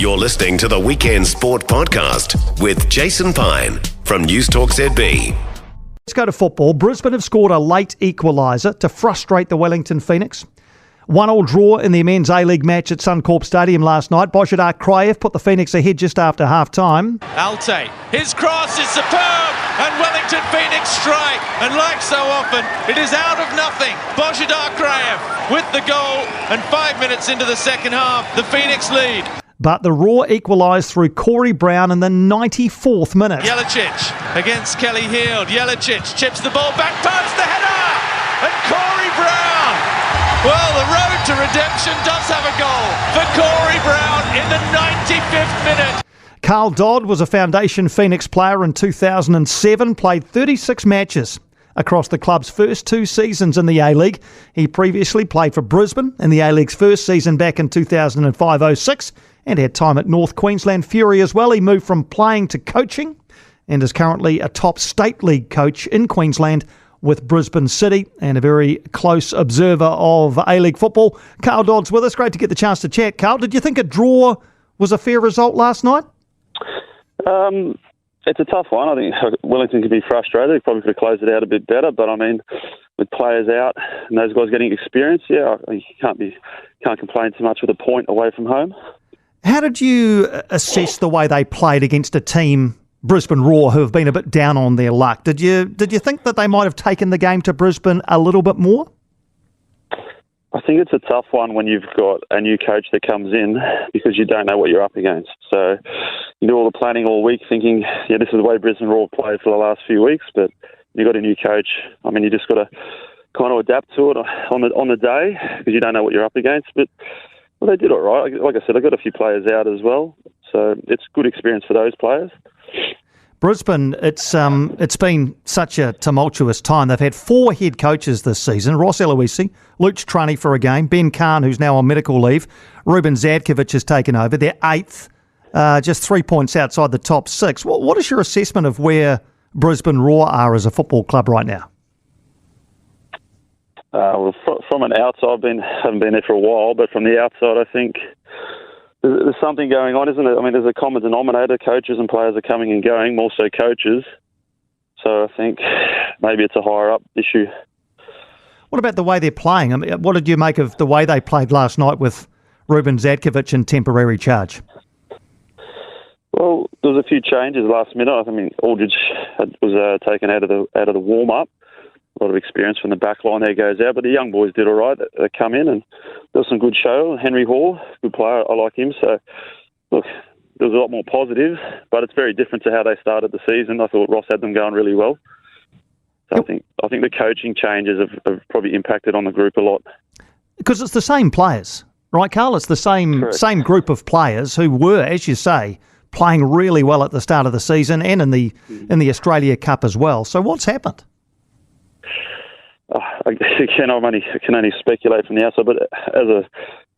You're listening to the Weekend Sport Podcast with Jason Pine from News Talk ZB. Let's go to football. Brisbane have scored a late equaliser to frustrate the Wellington Phoenix. 1-1 draw in the men's A-League match at Suncorp Stadium last night. Bojidar Kraev put the Phoenix ahead just after half-time. Alte, his cross is superb, and Wellington Phoenix strike. And like so often, it is out of nothing. Bojidar Kraev with the goal, and 5 minutes into the second half, the Phoenix lead. But the Roar equalised through Corey Brown in the 94th minute. Jelicic against Kelly Heald. Jelicic chips the ball back past the header, and Corey Brown. Well, the road to redemption does have a goal for Corey Brown in the 95th minute. Karl Dodd was a Foundation Phoenix player in 2007, played 36 matches across the club's first 2 seasons in the A-League. He previously played for Brisbane in the A-League's first season back in 2005-06 and had time at North Queensland Fury as well. He moved from playing to coaching and is currently a top state league coach in Queensland with Brisbane City and a very close observer of A-League football. Karl Dodd's with us. Great to get the chance to chat. Karl, did you think a draw was a fair result last night? It's a tough one. I think Wellington could be frustrated. They probably could have closed it out a bit better. But, I mean, with players out and those guys getting experience, you can't complain too much with a point away from home. How did you assess the way they played against a team, Brisbane Roar, who have been a bit down on their luck? Did you think that they might have taken the game to Brisbane a little bit more? I think it's a tough one when you've got a new coach that comes in because you don't know what you're up against. So you do all the planning all week thinking, this is the way Brisbane Roar played for the last few weeks, but you've got a new coach. I mean, you just got to kind of adapt to it on the day because you don't know what you're up against. But well, they did all right. Like I said, I got a few players out as well, so it's good experience for those players. Brisbane, it's been such a tumultuous time. They've had 4 head coaches this season. Ross Eloise, Luke Trunny for a game, Ben Kahn, who's now on medical leave, Ruben Zadkovic has taken over. They're 8th, just 3 points outside the top 6. What is your assessment of where Brisbane Roar are as a football club right now? Well, from an outside, haven't been there for a while, but from the outside, I think there's something going on, isn't it? I mean, there's a common denominator. Coaches and players are coming and going, more so coaches. So I think maybe it's a higher-up issue. What about the way they're playing? I mean, what did you make of the way they played last night with Ruben Zadkovic in temporary charge? Well, there was a few changes last minute. I mean, Aldridge was taken out of the warm-up. A lot of experience from the back line there goes out, but the young boys did all right. They come in and there was some good show. Henry Hall, good player, I like him. So, look, there was a lot more positive, but it's very different to how they started the season. I thought Ross had them going really well. So I think the coaching changes have probably impacted on the group a lot. Because it's the same players, right, Karl? It's the same group of players who were, as you say, playing really well at the start of the season and in the Australia Cup as well. So what's happened? I can only speculate from the outside, but as a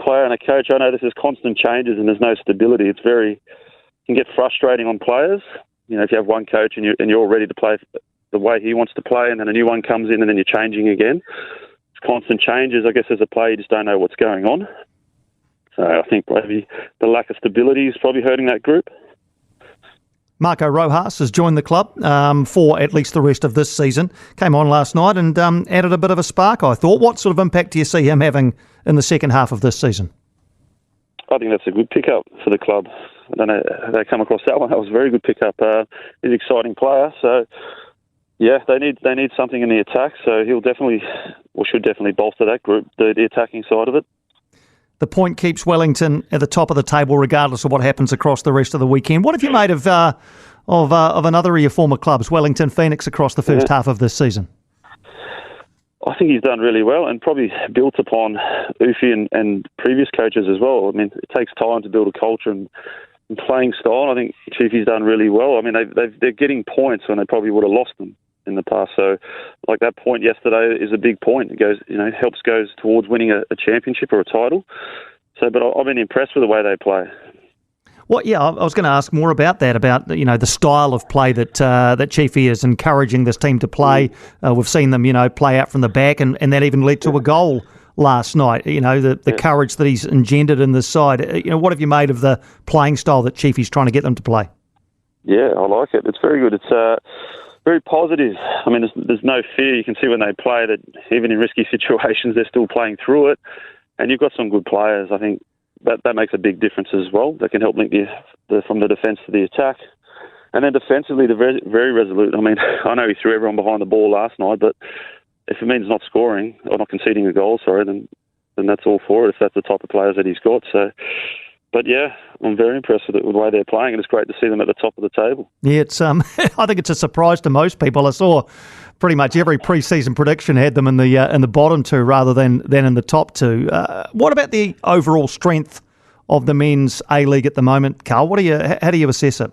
player and a coach, I know there's constant changes and there's no stability. It can get frustrating on players. If you have one coach and you're all ready to play the way he wants to play, and then a new one comes in and then you're changing again. It's constant changes. I guess as a player, you just don't know what's going on. So I think maybe the lack of stability is probably hurting that group. Marco Rojas has joined the club for at least the rest of this season. Came on last night and added a bit of a spark, I thought. What sort of impact do you see him having in the second half of this season? I think that's a good pickup for the club. I don't know how they come across that one. That was a very good pickup. He's an exciting player. So, yeah, they need something in the attack. So he'll should definitely bolster that group, the attacking side of it. The point keeps Wellington at the top of the table regardless of what happens across the rest of the weekend. What have you made of another of your former clubs, Wellington Phoenix, across the first half of this season? I think he's done really well and probably built upon Ufi and previous coaches as well. I mean, it takes time to build a culture and playing style. I think Chiefy's done really well. I mean, they're getting points when they probably would have lost them in the past. So, like that point yesterday is a big point. It goes, goes towards winning a championship or a title. So, but I've been impressed with the way they play. Well, yeah, I was going to ask more about that, about the style of play that Chiefy is encouraging this team to play. We've seen them, play out from the back, and that even led to a goal last night. You know, the courage that he's engendered in this side. You know, what have you made of the playing style that Chiefy's trying to get them to play? Yeah, I like it. It's very good. It's very positive. I mean, there's no fear. You can see when they play that even in risky situations, they're still playing through it. And you've got some good players. I think that makes a big difference as well. They can help link from the defence to the attack. And then defensively, they're very, very resolute. I mean, I know he threw everyone behind the ball last night, but if it means not scoring or not conceding a goal, then that's all for it, if that's the type of players that he's got. So, but yeah, I'm very impressed with the way they're playing, and it's great to see them at the top of the table. Yeah, it's I think it's a surprise to most people. I saw pretty much every pre-season prediction had them in the bottom two rather than in the top two. What about the overall strength of the men's A-League at the moment, Karl? How do you assess it?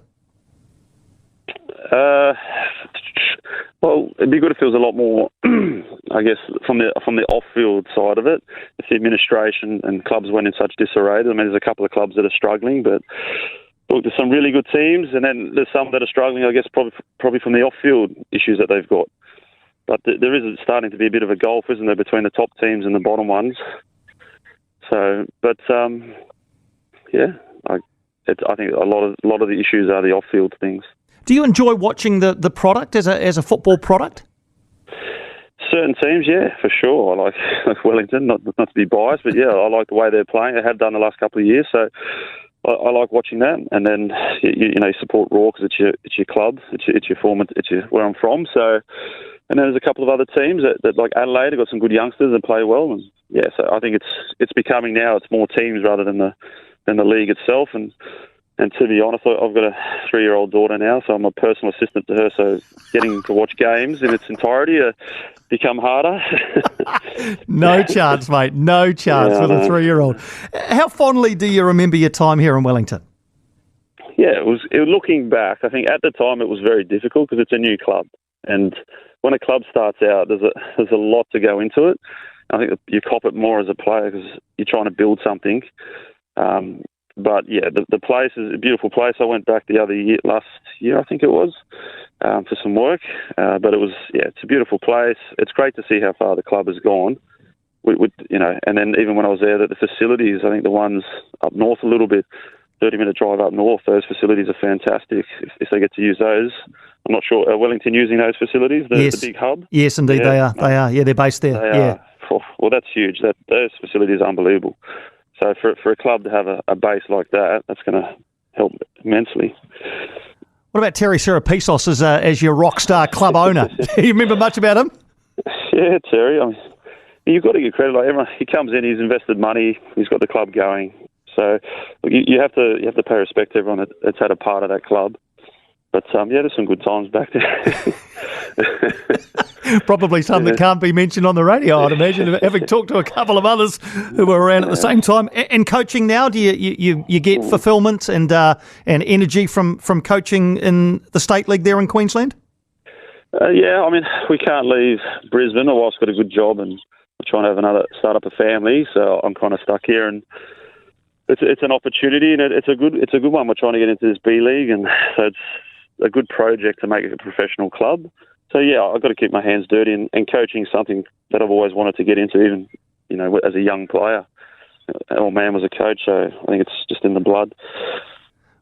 Well, it'd be good if there was a lot more, I guess, from the off-field side of it. If the administration and clubs went in such disarray. I mean, there's a couple of clubs that are struggling, but look, there's some really good teams, and then there's some that are struggling, I guess, probably from the off-field issues that they've got. But there is starting to be a bit of a gulf, isn't there, between the top teams and the bottom ones. So, but yeah, I think a lot of the issues are the off-field things. Do you enjoy watching the product as a football product? Certain teams, yeah, for sure. I like Wellington, not to be biased, but yeah, I like the way they're playing. They have done the last couple of years, so I like watching that. And then you support Roar because it's your club, it's your former, where I'm from. So, and then there's a couple of other teams that like Adelaide have got some good youngsters that play well. And yeah, so I think it's becoming now it's more teams rather than the league itself. And to be honest, I've got a 3-year-old daughter now, so I'm a personal assistant to her. So getting to watch games in its entirety become harder. No chance, mate. No chance with a 3-year-old. How fondly do you remember your time here in Wellington? Yeah, it was looking back. I think at the time it was very difficult because it's a new club, and when a club starts out, there's a lot to go into it. I think you cop it more as a player because you're trying to build something. But yeah, the place is a beautiful place. I went back last year, I think it was, for some work. But it's a beautiful place. It's great to see how far the club has gone. And then even when I was there, the facilities, I think the ones up north a little bit, 30-minute drive up north, those facilities are fantastic if they get to use those. I'm not sure, are Wellington using those facilities, the big hub? Yes, indeed, they are. They are. Yeah, they're based there. They are. Well, that's huge. Those facilities are unbelievable. So for a club to have a base like that, that's going to help immensely. What about Terry Serapisos as your rock star club owner? Do you remember much about him? Yeah, Terry. I mean, you've got to give credit. Like everyone, he comes in, he's invested money, he's got the club going. So you have to pay respect to everyone that's had a part of that club. But there's some good times back there. Probably some that can't be mentioned on the radio, I'd imagine, having talked to a couple of others who were around at the same time. And coaching now, do you get fulfilment and energy from coaching in the State League there in Queensland? Yeah, I mean, we can't leave Brisbane. My wife's got a good job and we're trying to start up a family, so I'm kind of stuck here, and it's an opportunity, and it's a good one. We're trying to get into this B League, and so it's a good project to make it a professional club. So yeah, I've got to keep my hands dirty, and coaching is something that I've always wanted to get into, even as a young player. Old man was a coach, so I think it's just in the blood.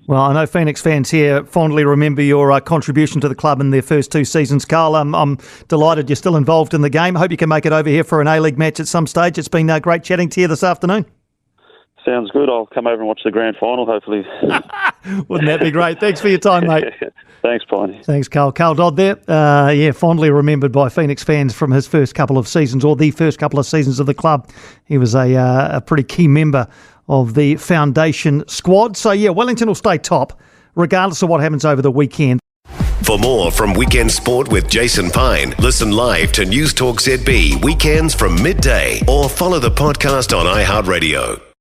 Well, I know Phoenix fans here fondly remember your contribution to the club in their first 2 seasons, Karl. I'm delighted you're still involved in the game. Hope you can make it over here for an A-League match at some stage. It's been great chatting to you this afternoon. Sounds good. I'll come over and watch the grand final, hopefully. Wouldn't that be great? Thanks for your time, mate. Thanks, Piney. Thanks, Karl. Karl Dodd there. Fondly remembered by Phoenix fans from his first couple of seasons, or the first couple of seasons of the club. He was a pretty key member of the foundation squad. So, Wellington will stay top, regardless of what happens over the weekend. For more from Weekend Sport with Jason Pine, listen live to News Talk ZB weekends from midday, or follow the podcast on iHeartRadio.